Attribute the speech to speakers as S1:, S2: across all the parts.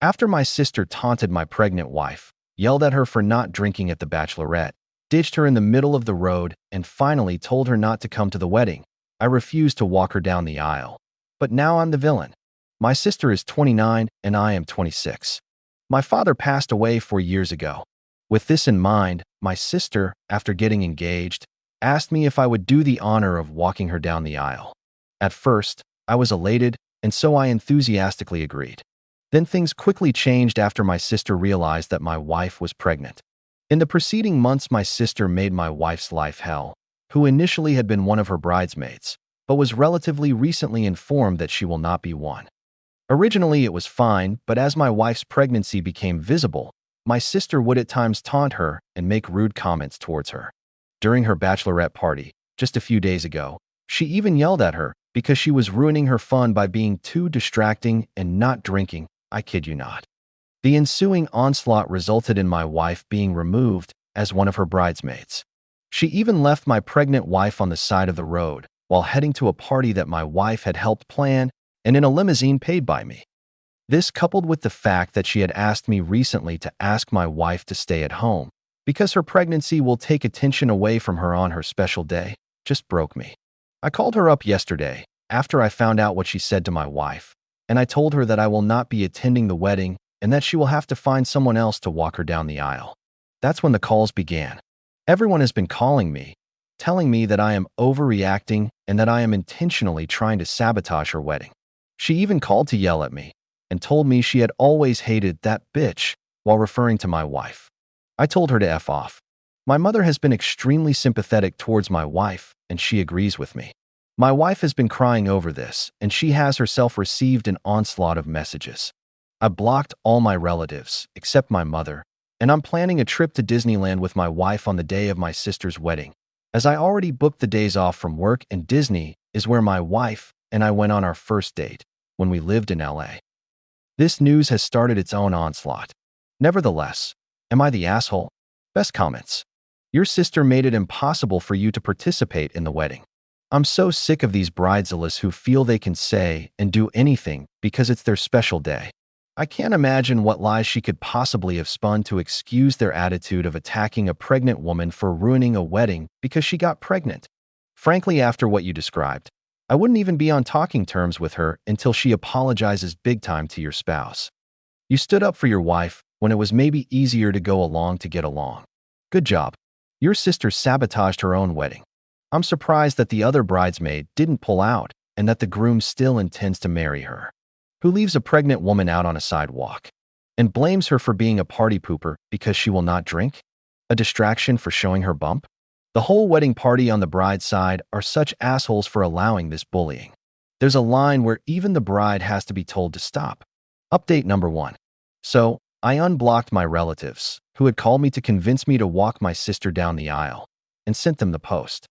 S1: After my sister taunted my pregnant wife, yelled at her for not drinking at the Bachelorette, ditched her in the middle of the road, and finally told her not to come to the wedding, I refused to walk her down the aisle. But now I'm the villain. My sister is 29 and I am 26. My father passed away 4 years ago. With this in mind, my sister, after getting engaged, asked me if I would do the honor of walking her down the aisle. At first, I was elated, and so I enthusiastically agreed. Then things quickly changed after my sister realized that my wife was pregnant. In the preceding months, my sister made my wife's life hell, who initially had been one of her bridesmaids, but was relatively recently informed that she will not be one. Originally, it was fine, but as my wife's pregnancy became visible, my sister would at times taunt her and make rude comments towards her. During her bachelorette party, just a few days ago, she even yelled at her because she was ruining her fun by being too distracting and not drinking. I kid you not. The ensuing onslaught resulted in my wife being removed as one of her bridesmaids. She even left my pregnant wife on the side of the road while heading to a party that my wife had helped plan and in a limousine paid by me. This, coupled with the fact that she had asked me recently to ask my wife to stay at home because her pregnancy will take attention away from her on her special day, just broke me. I called her up yesterday after I found out what she said to my wife, and I told her that I will not be attending the wedding and that she will have to find someone else to walk her down the aisle. That's when the calls began. Everyone has been calling me, telling me that I am overreacting and that I am intentionally trying to sabotage her wedding. She even called to yell at me and told me she had always hated that bitch while referring to my wife. I told her to F off. My mother has been extremely sympathetic towards my wife, and she agrees with me. My wife has been crying over this, and she has herself received an onslaught of messages. I blocked all my relatives, except my mother, and I'm planning a trip to Disneyland with my wife on the day of my sister's wedding, as I already booked the days off from work, and Disney is where my wife and I went on our first date when we lived in LA. This news has started its own onslaught. Nevertheless, am I the asshole? Best comments. Your sister made it impossible for you to participate in the wedding. I'm so sick of these bridezillas who feel they can say and do anything because it's their special day. I can't imagine what lies she could possibly have spun to excuse their attitude of attacking a pregnant woman for ruining a wedding because she got pregnant. Frankly, after what you described, I wouldn't even be on talking terms with her until she apologizes big time to your spouse. You stood up for your wife when it was maybe easier to go along to get along. Good job. Your sister sabotaged her own wedding. I'm surprised that the other bridesmaid didn't pull out and that the groom still intends to marry her. Who leaves a pregnant woman out on a sidewalk and blames her for being a party pooper because she will not drink? A distraction for showing her bump? The whole wedding party on the bride's side are such assholes for allowing this bullying. There's a line where even the bride has to be told to stop. Update number 1. So, I unblocked my relatives, who had called me to convince me to walk my sister down the aisle, and sent them the post.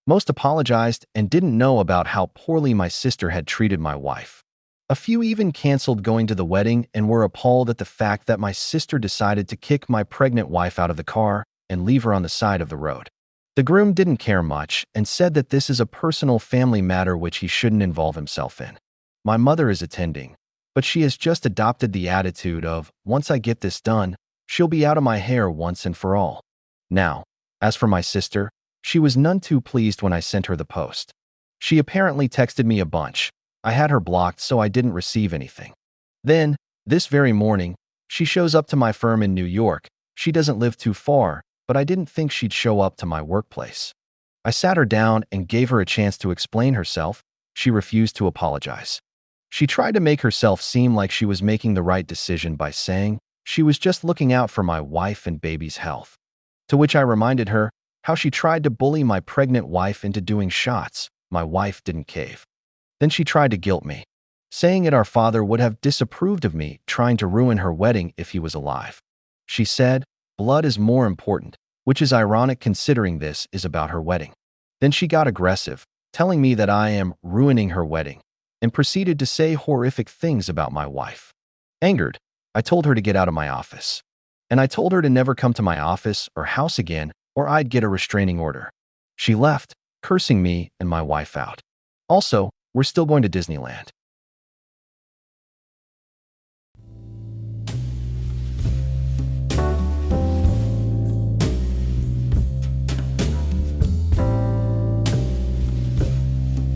S1: Most apologized and didn't know about how poorly my sister had treated my wife. A few even canceled going to the wedding and were appalled at the fact that my sister decided to kick my pregnant wife out of the car and leave her on the side of the road. The groom didn't care much and said that this is a personal family matter which he shouldn't involve himself in. My mother is attending, but she has just adopted the attitude of, once I get this done, she'll be out of my hair once and for all. Now, as for my sister, she was none too pleased when I sent her the post. She apparently texted me a bunch. I had her blocked so I didn't receive anything. Then, this very morning, she shows up to my firm in New York. She doesn't live too far, but I didn't think she'd show up to my workplace. I sat her down and gave her a chance to explain herself. She refused to apologize. She tried to make herself seem like she was making the right decision by saying she was just looking out for my wife and baby's health. To which I reminded her how she tried to bully my pregnant wife into doing shots. My wife didn't cave. Then she tried to guilt me, saying that our father would have disapproved of me trying to ruin her wedding if he was alive. She said, blood is more important, which is ironic considering this is about her wedding. Then she got aggressive, telling me that I am ruining her wedding, and proceeded to say horrific things about my wife. Angered, I told her to get out of my office. And I told her to never come to my office or house again, or I'd get a restraining order. She left, cursing me and my wife out. Also, we're still going to Disneyland.